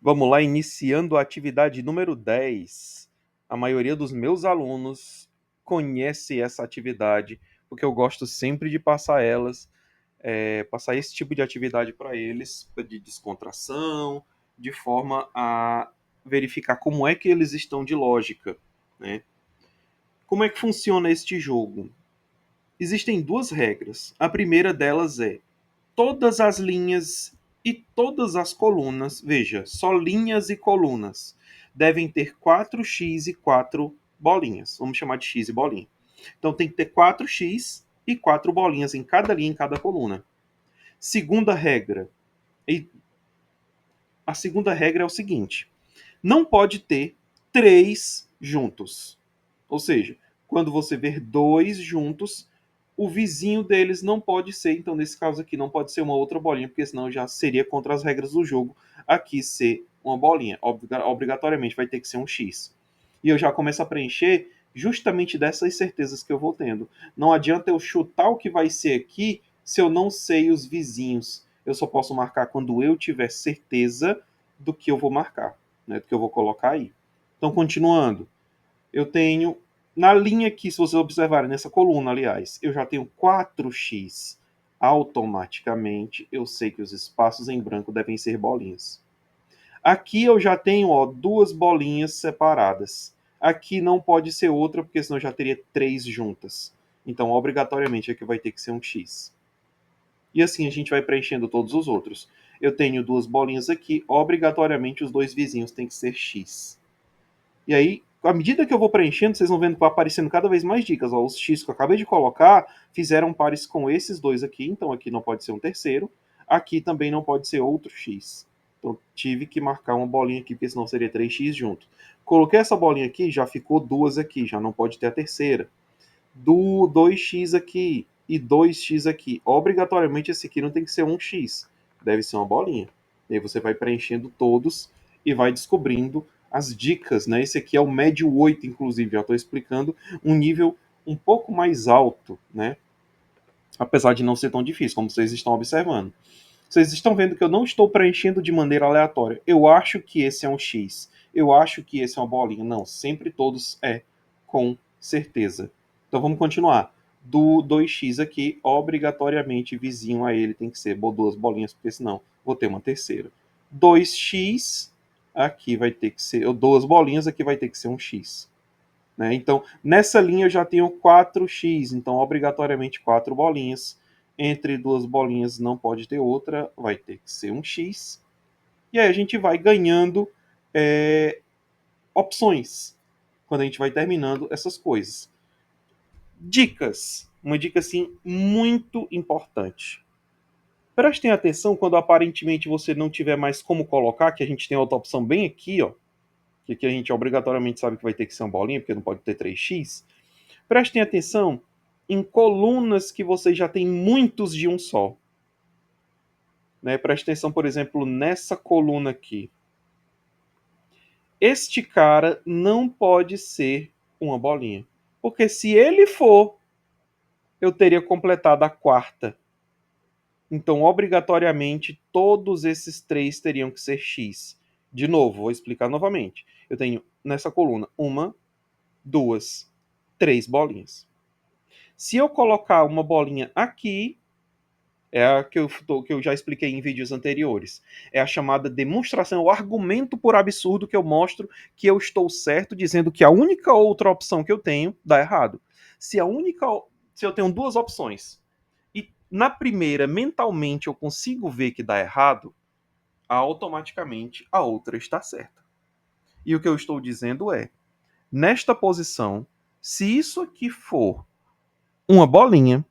Vamos lá, iniciando a atividade número 10. A maioria dos meus alunos conhece essa atividade, porque eu gosto sempre de passar passar esse tipo de atividade para eles, de descontração, de forma a verificar como é que eles estão de lógica, né? Como é que funciona este jogo? Existem duas regras. A primeira delas é: todas as linhas e todas as colunas, veja, só linhas e colunas, devem ter 4x e 4 bolinhas. Vamos chamar de x e bolinha. Então tem que ter 4x e 4 bolinhas em cada linha, em cada coluna. Segunda regra. E a segunda regra é o seguinte: não pode ter 3 juntos. Ou seja, quando você ver 2 juntos, o vizinho deles não pode ser, então nesse caso aqui não pode ser uma outra bolinha, porque senão já seria contra as regras do jogo aqui ser uma bolinha. Obrigatoriamente vai ter que ser um X. E eu já começo a preencher justamente dessas certezas que eu vou tendo. Não adianta eu chutar o que vai ser aqui se eu não sei os vizinhos. Eu só posso marcar quando eu tiver certeza do que eu vou marcar, né, do que eu vou colocar aí. Então, continuando, eu tenho na linha aqui, se vocês observarem, nessa coluna, aliás, eu já tenho 4x. Automaticamente, eu sei que os espaços em branco devem ser bolinhas. Aqui eu já tenho, ó, duas bolinhas separadas. Aqui não pode ser outra, porque senão já teria 3 juntas. Então, obrigatoriamente, aqui vai ter que ser um x. E assim a gente vai preenchendo todos os outros. Eu tenho duas bolinhas aqui, obrigatoriamente os dois vizinhos têm que ser x. E aí, à medida que eu vou preenchendo, vocês vão vendo que vai aparecendo cada vez mais dicas. Ó, os x que eu acabei de colocar fizeram pares com esses dois aqui, então aqui não pode ser um terceiro. Aqui também não pode ser outro x. Então tive que marcar uma bolinha aqui, porque senão seria 3x junto. Coloquei essa bolinha aqui, já ficou duas aqui, já não pode ter a terceira. Do 2x aqui e 2x aqui. Obrigatoriamente esse aqui não tem que ser um x, deve ser uma bolinha. E aí você vai preenchendo todos e vai descobrindo as dicas, né? Esse aqui é o médio 8, inclusive, já estou explicando um nível um pouco mais alto, né? Apesar de não ser tão difícil, como vocês estão observando. Vocês estão vendo que eu não estou preenchendo de maneira aleatória. Eu acho que esse é um X. Eu acho que esse é uma bolinha. Não, sempre todos é com certeza. Então vamos continuar. Do 2x aqui, obrigatoriamente vizinho a ele tem que ser duas bolinhas, porque senão vou ter uma terceira. 2x, aqui vai ter que ser, duas bolinhas, aqui vai ter que ser um x. Né? Então, nessa linha eu já tenho 4x, então obrigatoriamente 4 bolinhas. Entre duas bolinhas não pode ter outra, vai ter que ser um x. E aí a gente vai ganhando opções quando a gente vai terminando essas coisas. Dicas. Uma dica assim muito importante. Prestem atenção quando aparentemente você não tiver mais como colocar, que a gente tem outra opção bem aqui, ó, que aqui a gente obrigatoriamente sabe que vai ter que ser uma bolinha, porque não pode ter 3x. Prestem atenção em colunas que vocês já têm muitos de um só. Né? Prestem atenção, por exemplo, nessa coluna aqui. Este cara não pode ser uma bolinha. Porque se ele for, eu teria completado a quarta. Então, obrigatoriamente, todos esses três teriam que ser X. De novo, vou explicar novamente. Eu tenho nessa coluna uma, duas, três bolinhas. Se eu colocar uma bolinha aqui, é a que eu já expliquei em vídeos anteriores. É a chamada demonstração, o argumento por absurdo que eu mostro que eu estou certo, dizendo que a única outra opção que eu tenho dá errado. Se eu tenho duas opções e na primeira mentalmente eu consigo ver que dá errado, automaticamente a outra está certa. E o que eu estou dizendo é, nesta posição, se isso aqui for uma bolinha,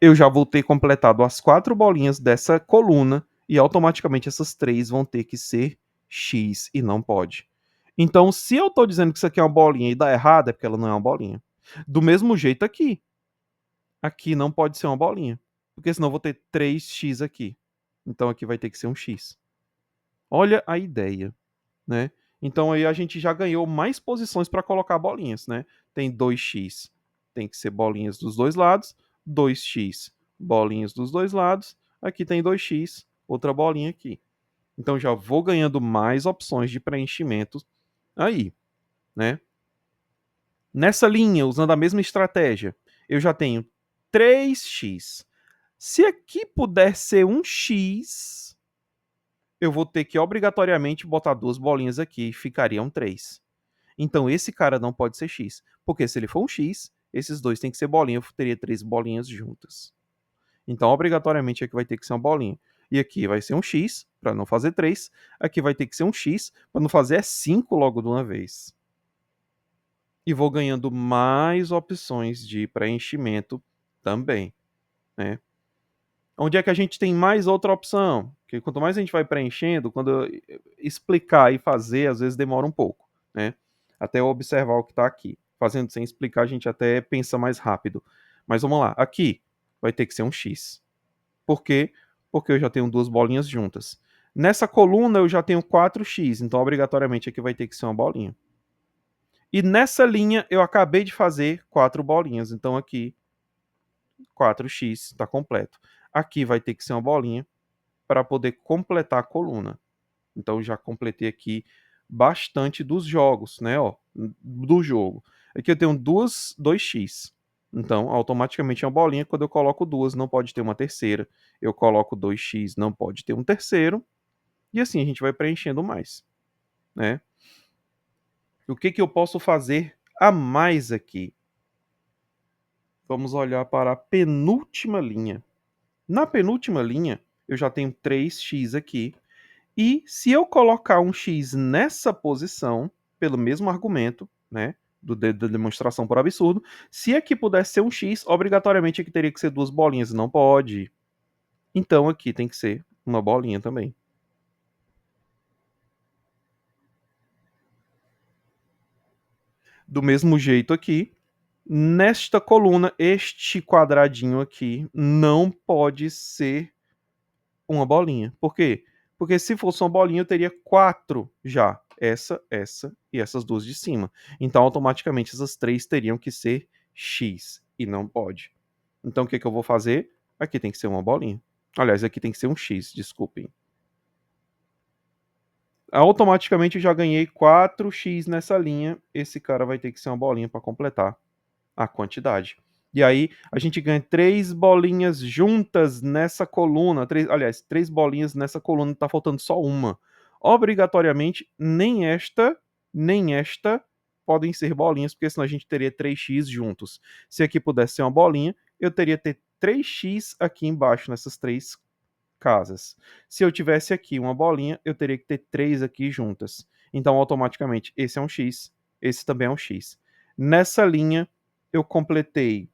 eu já vou ter completado as 4 bolinhas dessa coluna e automaticamente essas 3 vão ter que ser X e não pode. Então, se eu estou dizendo que isso aqui é uma bolinha e dá errado, é porque ela não é uma bolinha. Do mesmo jeito aqui. Aqui não pode ser uma bolinha. Porque senão eu vou ter 3x aqui. Então aqui vai ter que ser um x. Olha a ideia, né? Então aí a gente já ganhou mais posições para colocar bolinhas, né? Tem 2x, tem que ser bolinhas dos dois lados, 2x, bolinhas dos dois lados. Aqui tem 2x, outra bolinha aqui. Então já vou ganhando mais opções de preenchimento aí, né? Nessa linha, usando a mesma estratégia, eu já tenho 3x. Se aqui puder ser um x, eu vou ter que obrigatoriamente botar duas bolinhas aqui, ficariam 3. Então esse cara não pode ser x, porque se ele for um x, esses dois têm que ser bolinha, eu teria 3 bolinhas juntas. Então obrigatoriamente aqui vai ter que ser uma bolinha. E aqui vai ser um x, para não fazer 3. Aqui vai ter que ser um x, para não fazer 5 logo de uma vez. E vou ganhando mais opções de preenchimento também, né? Onde é que a gente tem mais outra opção? Porque quanto mais a gente vai preenchendo, quando eu explicar e fazer, às vezes demora um pouco, né? Até eu observar o que está aqui. Fazendo sem explicar, a gente até pensa mais rápido. Mas vamos lá. Aqui vai ter que ser um X. Por quê? Porque eu já tenho duas bolinhas juntas. Nessa coluna eu já tenho 4x, então obrigatoriamente aqui vai ter que ser uma bolinha. E nessa linha eu acabei de fazer 4 bolinhas, então aqui 4x está completo. Aqui vai ter que ser uma bolinha para poder completar a coluna. Então já completei aqui bastante dos jogos, né, ó, do jogo. Aqui eu tenho 2x. Então, automaticamente é uma bolinha. Quando eu coloco duas, não pode ter uma terceira. Eu coloco 2x, não pode ter um terceiro. E assim a gente vai preenchendo mais, né? O que eu posso fazer a mais aqui? Vamos olhar para a penúltima linha. Na penúltima linha, eu já tenho 3x aqui. E se eu colocar um x nessa posição, pelo mesmo argumento, né, da demonstração por absurdo, se aqui pudesse ser um x, obrigatoriamente aqui teria que ser duas bolinhas, não pode. Então aqui tem que ser uma bolinha também. Do mesmo jeito aqui, nesta coluna, este quadradinho aqui não pode ser uma bolinha. Por quê? Porque se fosse uma bolinha, eu teria 4 já. Essa e essas duas de cima. Então, automaticamente, essas 3 teriam que ser X. E não pode. Então, o que eu vou fazer? Aqui tem que ser uma bolinha. Aliás, aqui tem que ser um X, desculpem. Automaticamente, eu já ganhei 4x nessa linha. Esse cara vai ter que ser uma bolinha para completar a quantidade. E aí a gente ganha 3 bolinhas juntas nessa coluna. Aliás, 3 bolinhas nessa coluna, está faltando só uma. Obrigatoriamente, nem esta podem ser bolinhas, porque senão a gente teria 3x juntos. Se aqui pudesse ser uma bolinha, eu teria que ter 3x aqui embaixo nessas 3 casas. Se eu tivesse aqui uma bolinha, eu teria que ter 3 aqui juntas. Então, automaticamente, esse é um x, esse também é um x. Nessa linha, eu completei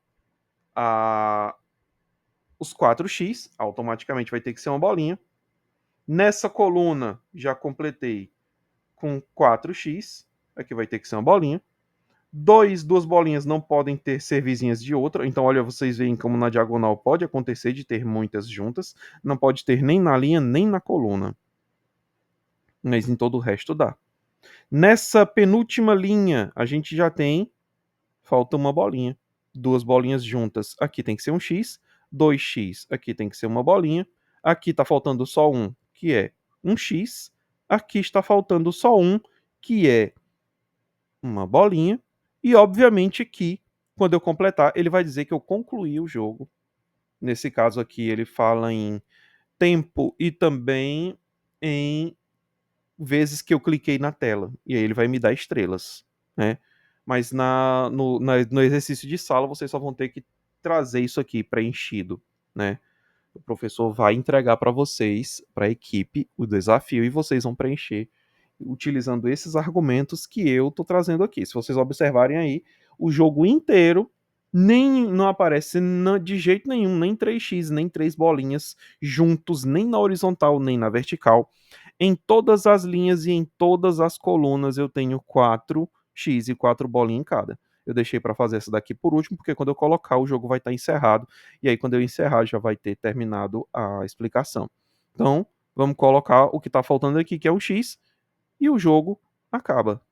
os 4x, automaticamente vai ter que ser uma bolinha. Nessa coluna, já completei com 4x, aqui vai ter que ser uma bolinha. Duas bolinhas não podem ser vizinhas de outra, então olha, vocês veem como na diagonal pode acontecer de ter muitas juntas, não pode ter nem na linha nem na coluna, mas em todo o resto dá. Nessa penúltima linha, a gente já tem, falta uma bolinha, duas bolinhas juntas, aqui tem que ser um x, 2x, aqui tem que ser uma bolinha, aqui está faltando só um, que é um x, aqui está faltando só um, que é uma bolinha, e obviamente que quando eu completar, ele vai dizer que eu concluí o jogo. Nesse caso aqui, ele fala em tempo e também em vezes que eu cliquei na tela. E aí ele vai me dar estrelas, né? Mas no exercício de sala, vocês só vão ter que trazer isso aqui preenchido, né? O professor vai entregar para vocês, para a equipe, o desafio e vocês vão preencher utilizando esses argumentos que eu estou trazendo aqui. Se vocês observarem aí, o jogo inteiro nem não aparece de jeito nenhum, nem 3x, nem 3 bolinhas juntos, nem na horizontal, nem na vertical. Em todas as linhas e em todas as colunas eu tenho 4x e 4 bolinhas em cada. Eu deixei para fazer essa daqui por último, porque quando eu colocar o jogo vai estar encerrado, e aí quando eu encerrar já vai ter terminado a explicação. Então, vamos colocar o que está faltando aqui, que é um x, e o jogo acaba.